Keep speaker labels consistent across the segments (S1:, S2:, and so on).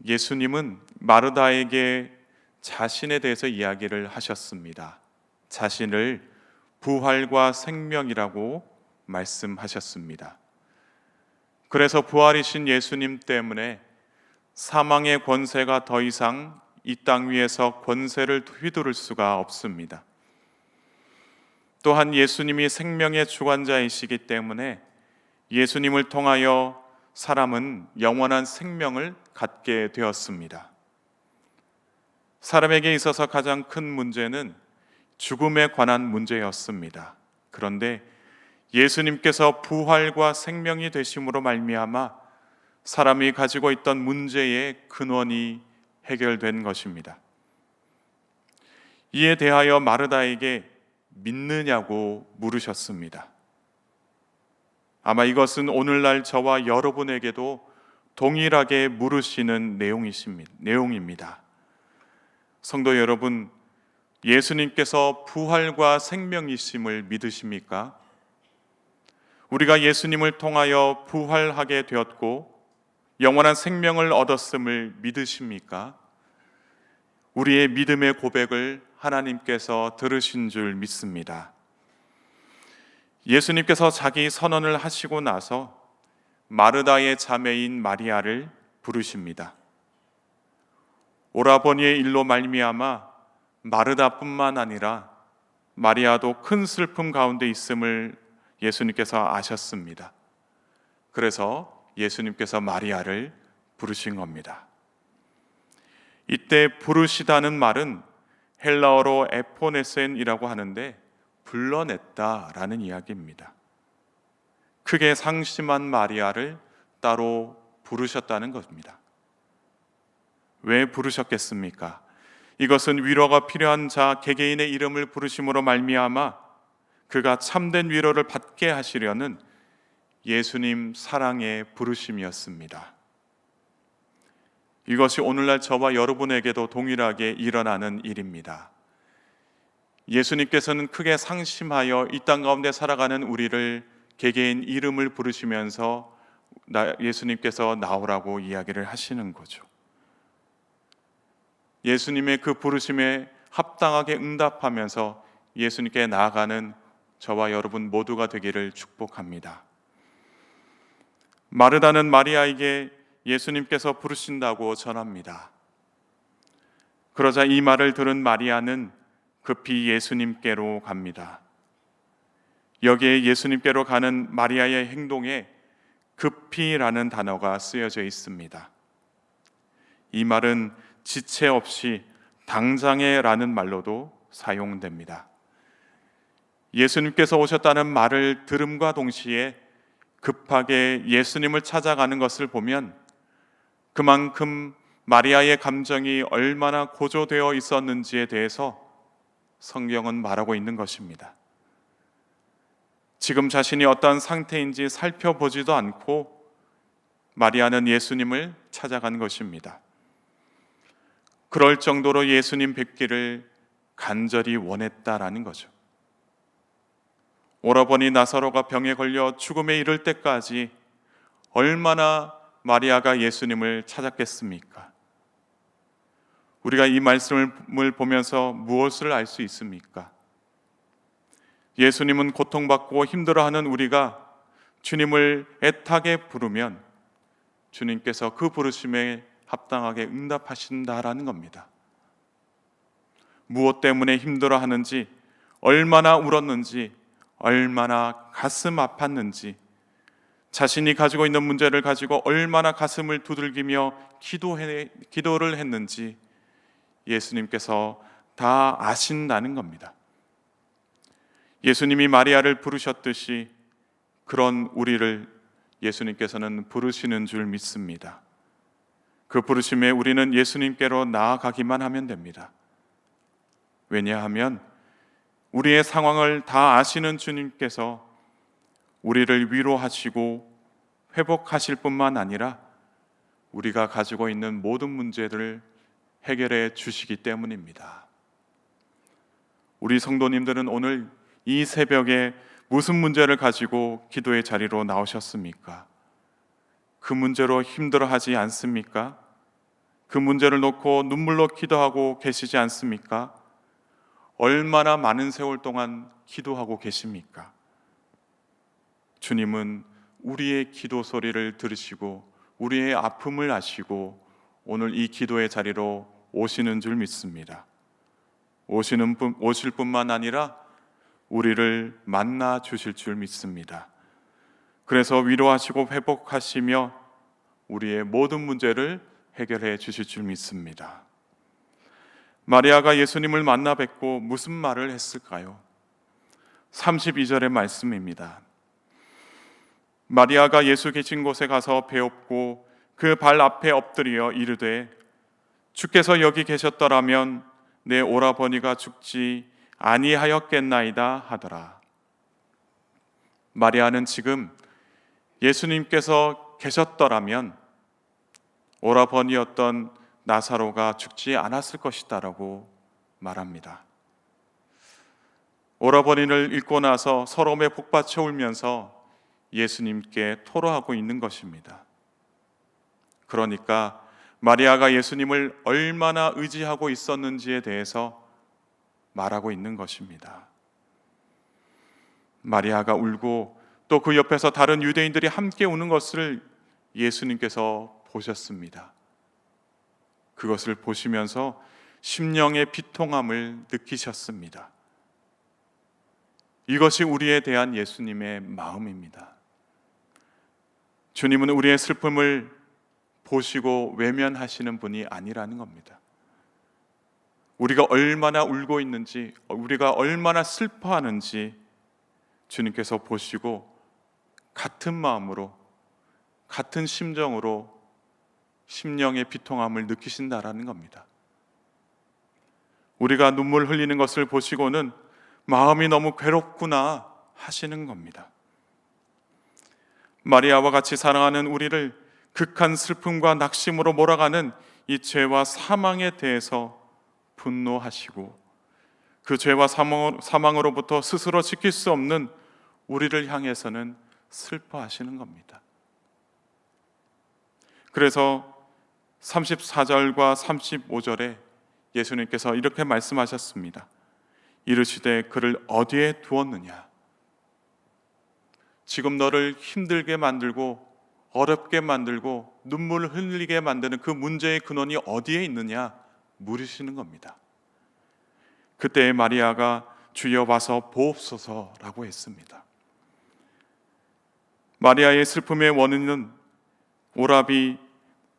S1: 예수님은 마르다에게 자신에 대해서 이야기를 하셨습니다. 자신을 부활과 생명이라고 말씀하셨습니다. 그래서 부활이신 예수님 때문에 사망의 권세가 더 이상 이 땅 위에서 권세를 휘두를 수가 없습니다. 또한 예수님이 생명의 주관자이시기 때문에 예수님을 통하여 사람은 영원한 생명을 갖게 되었습니다. 사람에게 있어서 가장 큰 문제는 죽음에 관한 문제였습니다. 그런데 예수님께서 부활과 생명이 되심으로 말미암아 사람이 가지고 있던 문제의 근원이 해결된 것입니다. 이에 대하여 마르다에게 믿느냐고 물으셨습니다. 아마 이것은 오늘날 저와 여러분에게도 동일하게 물으시는 내용입니다. 성도 여러분, 예수님께서 부활과 생명이심을 믿으십니까? 우리가 예수님을 통하여 부활하게 되었고 영원한 생명을 얻었음을 믿으십니까? 우리의 믿음의 고백을 하나님께서 들으신 줄 믿습니다. 예수님께서 자기 선언을 하시고 나서 마르다의 자매인 마리아를 부르십니다. 오라버니의 일로 말미암아 마르다뿐만 아니라 마리아도 큰 슬픔 가운데 있음을 예수님께서 아셨습니다. 그래서 예수님께서 마리아를 부르신 겁니다. 이때 부르시다는 말은 헬라어로 에포네센이라고 하는데 불러냈다라는 이야기입니다. 크게 상심한 마리아를 따로 부르셨다는 것입니다. 왜 부르셨겠습니까? 이것은 위로가 필요한 자 개개인의 이름을 부르심으로 말미암아 그가 참된 위로를 받게 하시려는 예수님 사랑의 부르심이었습니다. 이것이 오늘날 저와 여러분에게도 동일하게 일어나는 일입니다. 예수님께서는 크게 상심하여 이 땅 가운데 살아가는 우리를 개개인 이름을 부르시면서 예수님께서 나오라고 이야기를 하시는 거죠. 예수님의 그 부르심에 합당하게 응답하면서 예수님께 나아가는 저와 여러분 모두가 되기를 축복합니다. 마르다는 마리아에게 예수님께서 부르신다고 전합니다. 그러자 이 말을 들은 마리아는 급히 예수님께로 갑니다. 여기에 예수님께로 가는 마리아의 행동에 급히라는 단어가 쓰여져 있습니다. 이 말은 지체 없이 당장에라는 말로도 사용됩니다. 예수님께서 오셨다는 말을 들음과 동시에 급하게 예수님을 찾아가는 것을 보면 그만큼 마리아의 감정이 얼마나 고조되어 있었는지에 대해서 성경은 말하고 있는 것입니다. 지금 자신이 어떠한 상태인지 살펴보지도 않고 마리아는 예수님을 찾아간 것입니다. 그럴 정도로 예수님 뵙기를 간절히 원했다라는 거죠. 오라버니 나사로가 병에 걸려 죽음에 이를 때까지 얼마나 마리아가 예수님을 찾았겠습니까? 우리가 이 말씀을 보면서 무엇을 알 수 있습니까? 예수님은 고통받고 힘들어하는 우리가 주님을 애타게 부르면 주님께서 그 부르심에 합당하게 응답하신다라는 겁니다. 무엇 때문에 힘들어하는지, 얼마나 울었는지, 얼마나 가슴 아팠는지, 자신이 가지고 있는 문제를 가지고 얼마나 가슴을 두들기며 기도를 했는지 예수님께서 다 아신다는 겁니다. 예수님이 마리아를 부르셨듯이 그런 우리를 예수님께서는 부르시는 줄 믿습니다. 그 부르심에 우리는 예수님께로 나아가기만 하면 됩니다. 왜냐하면 우리의 상황을 다 아시는 주님께서 우리를 위로하시고 회복하실 뿐만 아니라 우리가 가지고 있는 모든 문제들을 해결해 주시기 때문입니다. 우리 성도님들은 오늘 이 새벽에 무슨 문제를 가지고 기도의 자리로 나오셨습니까? 그 문제로 힘들어하지 않습니까? 그 문제를 놓고 눈물로 기도하고 계시지 않습니까? 얼마나 많은 세월 동안 기도하고 계십니까? 주님은 우리의 기도 소리를 들으시고 우리의 아픔을 아시고 오늘 이 기도의 자리로 오시는 줄 믿습니다. 오실 뿐만 아니라 우리를 만나 주실 줄 믿습니다. 그래서 위로하시고 회복하시며 우리의 모든 문제를 해결해 주실 줄 믿습니다. 마리아가 예수님을 만나 뵙고 무슨 말을 했을까요? 32절의 말씀입니다. 마리아가 예수 계신 곳에 가서 배엎고 그 발 앞에 엎드려 이르되 주께서 여기 계셨더라면 내 오라버니가 죽지 아니하였겠나이다 하더라. 마리아는 지금 예수님께서 계셨더라면 오라버니였던 나사로가 죽지 않았을 것이다라고 말합니다. 오라버니를 잃고 나서 서러움에 복받쳐 울면서 예수님께 토로하고 있는 것입니다. 그러니까 마리아가 예수님을 얼마나 의지하고 있었는지에 대해서 말하고 있는 것입니다. 마리아가 울고 또 그 옆에서 다른 유대인들이 함께 우는 것을 예수님께서 보셨습니다. 그것을 보시면서 심령의 비통함을 느끼셨습니다. 이것이 우리에 대한 예수님의 마음입니다. 주님은 우리의 슬픔을 보시고 외면하시는 분이 아니라는 겁니다. 우리가 얼마나 울고 있는지, 우리가 얼마나 슬퍼하는지 주님께서 보시고 같은 마음으로, 같은 심정으로 심령의 비통함을 느끼신다라는 겁니다. 우리가 눈물 흘리는 것을 보시고는 마음이 너무 괴롭구나 하시는 겁니다. 마리아와 같이 사랑하는 우리를 극한 슬픔과 낙심으로 몰아가는 이 죄와 사망에 대해서 분노하시고 그 죄와 사망으로부터 스스로 지킬 수 없는 우리를 향해서는 슬퍼하시는 겁니다. 그래서 34절과 35절에 예수님께서 이렇게 말씀하셨습니다. 이르시되 그를 어디에 두었느냐? 지금 너를 힘들게 만들고 어렵게 만들고 눈물을 흘리게 만드는 그 문제의 근원이 어디에 있느냐 물으시는 겁니다. 그때 마리아가 주여 와서 보옵소서라고 했습니다. 마리아의 슬픔의 원인은 오라비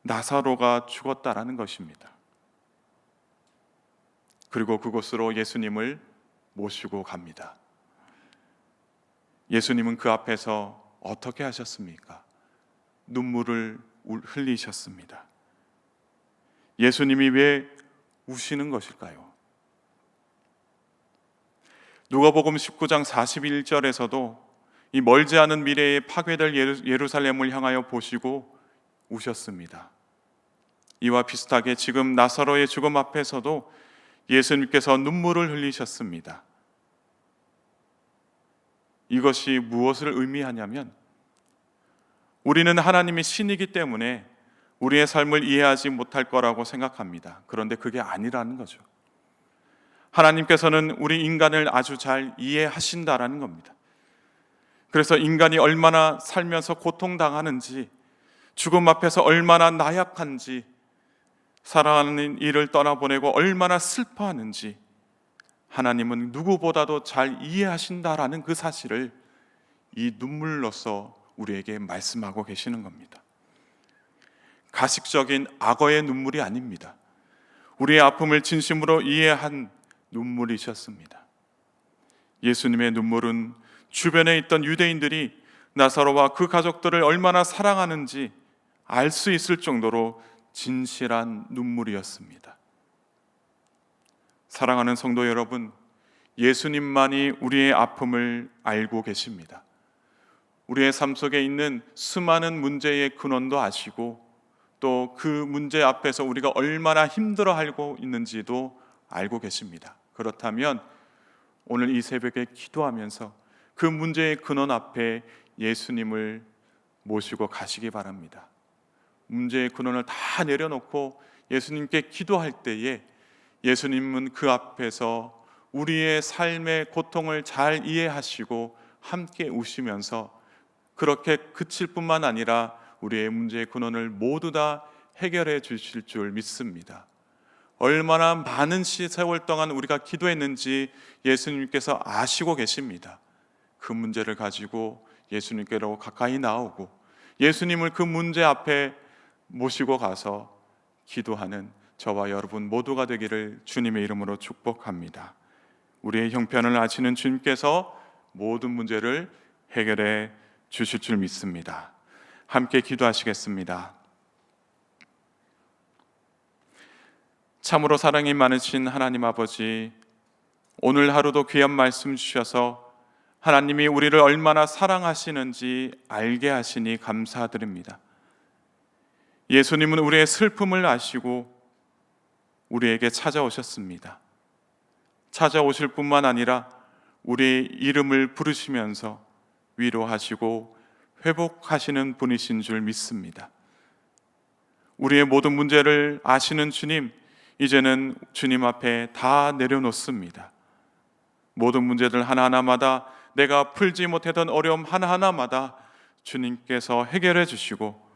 S1: 나사로가 죽었다라는 것입니다. 그리고 그곳으로 예수님을 모시고 갑니다. 예수님은 그 앞에서 어떻게 하셨습니까? 눈물을 흘리셨습니다. 예수님이 왜 우시는 것일까요? 누가복음 19장 41절에서도 이 멀지 않은 미래에 파괴될 예루살렘을 향하여 보시고 우셨습니다. 이와 비슷하게 지금 나사로의 죽음 앞에서도 예수님께서 눈물을 흘리셨습니다. 이것이 무엇을 의미하냐면 우리는 하나님이 신이기 때문에 우리의 삶을 이해하지 못할 거라고 생각합니다. 그런데 그게 아니라는 거죠. 하나님께서는 우리 인간을 아주 잘 이해하신다라는 겁니다. 그래서 인간이 얼마나 살면서 고통당하는지, 죽음 앞에서 얼마나 나약한지, 사랑하는 이를 떠나보내고 얼마나 슬퍼하는지 하나님은 누구보다도 잘 이해하신다라는 그 사실을 이 눈물로써 우리에게 말씀하고 계시는 겁니다. 가식적인 악어의 눈물이 아닙니다. 우리의 아픔을 진심으로 이해한 눈물이셨습니다. 예수님의 눈물은 주변에 있던 유대인들이 나사로와 그 가족들을 얼마나 사랑하는지 알 수 있을 정도로 진실한 눈물이었습니다. 사랑하는 성도 여러분, 예수님만이 우리의 아픔을 알고 계십니다. 우리의 삶 속에 있는 수많은 문제의 근원도 아시고 또 그 문제 앞에서 우리가 얼마나 힘들어하고 있는지도 알고 계십니다. 그렇다면 오늘 이 새벽에 기도하면서 그 문제의 근원 앞에 예수님을 모시고 가시기 바랍니다. 문제의 근원을 다 내려놓고 예수님께 기도할 때에 예수님은 그 앞에서 우리의 삶의 고통을 잘 이해하시고 함께 우시면서 그렇게 그칠 뿐만 아니라 우리의 문제의 근원을 모두 다 해결해 주실 줄 믿습니다. 얼마나 많은 세월 동안 우리가 기도했는지 예수님께서 아시고 계십니다. 그 문제를 가지고 예수님께로 가까이 나오고 예수님을 그 문제 앞에 모시고 가서 기도하는 저와 여러분 모두가 되기를 주님의 이름으로 축복합니다. 우리의 형편을 아시는 주님께서 모든 문제를 해결해 주실 줄 믿습니다. 함께 기도하시겠습니다. 참으로 사랑이 많으신 하나님 아버지, 오늘 하루도 귀한 말씀 주셔서 하나님이 우리를 얼마나 사랑하시는지 알게 하시니 감사드립니다. 예수님은 우리의 슬픔을 아시고 우리에게 찾아오셨습니다. 찾아오실 뿐만 아니라 우리의 이름을 부르시면서 위로하시고 회복하시는 분이신 줄 믿습니다. 우리의 모든 문제를 아시는 주님, 이제는 주님 앞에 다 내려놓습니다. 모든 문제들 하나하나마다 내가 풀지 못했던 어려움 하나하나마다 주님께서 해결해 주시고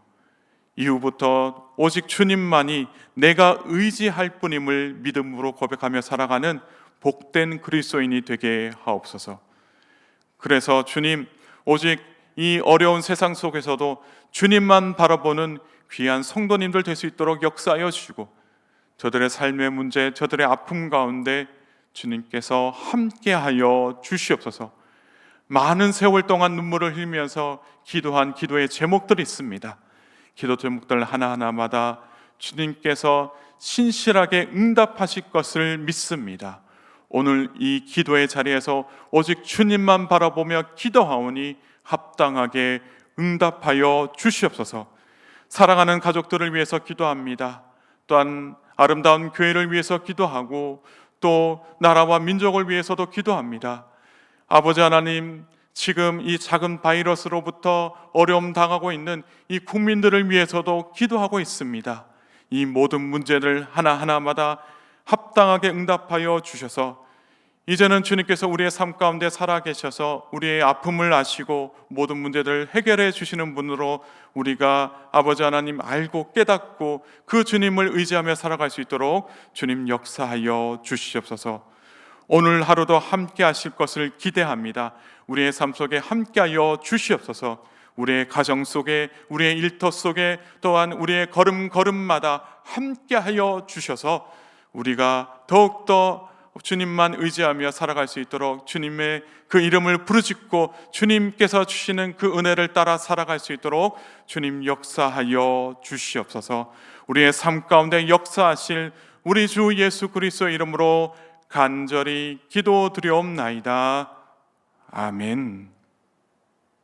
S1: 이후부터 오직 주님만이 내가 의지할 뿐임을 믿음으로 고백하며 살아가는 복된 그리스도인이 되게 하옵소서. 그래서 주님, 오직 이 어려운 세상 속에서도 주님만 바라보는 귀한 성도님들 될 수 있도록 역사하여 주시고 저들의 삶의 문제, 저들의 아픔 가운데 주님께서 함께하여 주시옵소서. 많은 세월 동안 눈물을 흘리면서 기도한 기도의 제목들이 있습니다. 기도 제목들 하나하나마다 주님께서 신실하게 응답하실 것을 믿습니다. 오늘 이 기도의 자리에서 오직 주님만 바라보며 기도하오니 합당하게 응답하여 주시옵소서. 사랑하는 가족들을 위해서 기도합니다. 또한 아름다운 교회를 위해서 기도하고 또 나라와 민족을 위해서도 기도합니다. 아버지 하나님, 지금 이 작은 바이러스로부터 어려움 당하고 있는 이 국민들을 위해서도 기도하고 있습니다. 이 모든 문제를 하나하나마다 합당하게 응답하여 주셔서 이제는 주님께서 우리의 삶 가운데 살아계셔서 우리의 아픔을 아시고 모든 문제들을 해결해 주시는 분으로 우리가 아버지 하나님 알고 깨닫고 그 주님을 의지하며 살아갈 수 있도록 주님 역사하여 주시옵소서. 오늘 하루도 함께 하실 것을 기대합니다. 우리의 삶 속에 함께하여 주시옵소서. 우리의 가정 속에, 우리의 일터 속에, 또한 우리의 걸음걸음마다 함께하여 주셔서 우리가 더욱더 주님만 의지하며 살아갈 수 있도록 주님의 그 이름을 부르짖고 주님께서 주시는 그 은혜를 따라 살아갈 수 있도록 주님 역사하여 주시옵소서. 우리의 삶 가운데 역사하실 우리 주 예수 그리스도의 이름으로 간절히 기도드리옵나이다. 아멘.